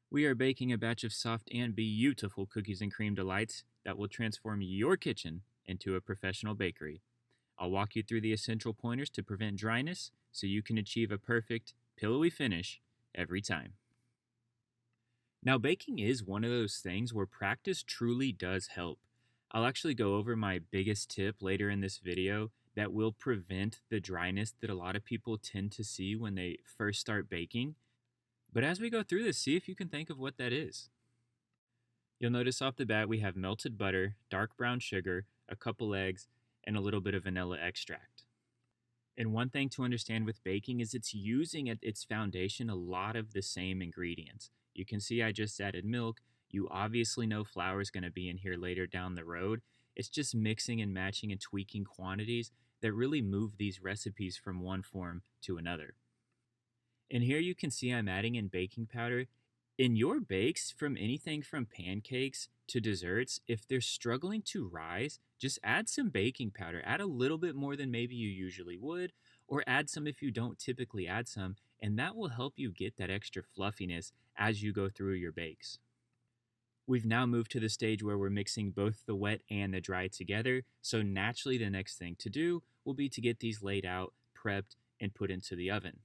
We are baking a batch of soft and beautiful cookies and cream delights that will transform your kitchen into a professional bakery. I'll walk you through the essential pointers to prevent dryness so you can achieve a perfect, pillowy finish every time. Now, baking is one of those things where practice truly does help. I'll actually go over my biggest tip later in this video that will prevent the dryness that a lot of people tend to see when they first start baking. But as we go through this, see if you can think of what that is. You'll notice off the bat we have melted butter, dark brown sugar, a couple eggs, and a little bit of vanilla extract. And one thing to understand with baking is it's using at its foundation a lot of the same ingredients. You can see I just added milk. You obviously know flour is going to be in here later down the road. It's just mixing and matching and tweaking quantities that really move these recipes from one form to another. And here you can see I'm adding in baking powder. In your bakes, from anything from pancakes to desserts, if they're struggling to rise, just add some baking powder. Add a little bit more than maybe you usually would, or add some if you don't typically add some, and that will help you get that extra fluffiness as you go through your bakes. We've now moved to the stage where we're mixing both the wet and the dry together, so naturally the next thing to do will be to get these laid out, prepped, and put into the oven.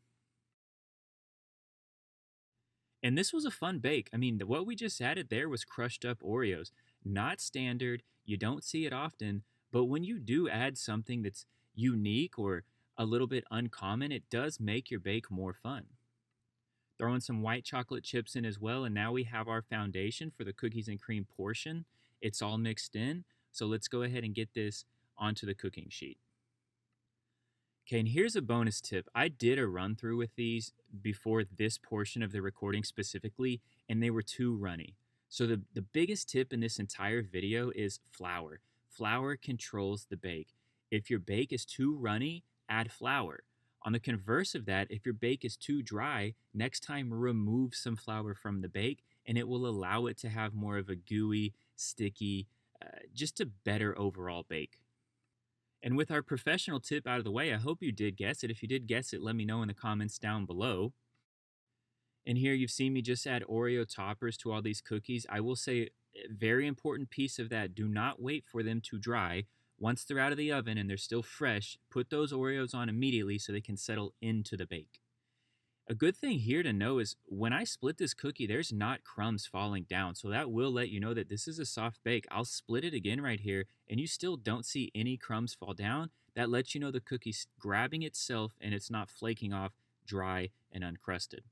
And this was a fun bake. I mean, what we just added there was crushed up Oreos. Not standard, you don't see it often, but when you do add something that's unique or a little bit uncommon, it does make your bake more fun. Throw in some white chocolate chips in as well, and now we have our foundation for the cookies and cream portion. It's all mixed in, so let's go ahead and get this onto the cooking sheet. Okay, and here's a bonus tip. I did a run through with these before this portion of the recording specifically, and they were too runny. So the biggest tip in this entire video is flour. Flour controls the bake. If your bake is too runny, add flour. On the converse of that, if your bake is too dry, next time remove some flour from the bake, and it will allow it to have more of a gooey, sticky, just a better overall bake. And with our professional tip out of the way, I hope you did guess it. If you did guess it, let me know in the comments down below. And here you've seen me just add Oreo toppers to all these cookies. I will say a very important piece of that, do not wait for them to dry. Once they're out of the oven and they're still fresh, put those Oreos on immediately so they can settle into the bake. A good thing here to know is when I split this cookie, there's not crumbs falling down. So that will let you know that this is a soft bake. I'll split it again right here, and you still don't see any crumbs fall down. That lets you know the cookie's grabbing itself and it's not flaking off dry and uncrusted.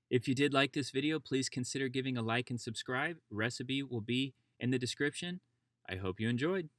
If you did like this video, please consider giving a like and subscribe. Recipe will be in the description. I hope you enjoyed.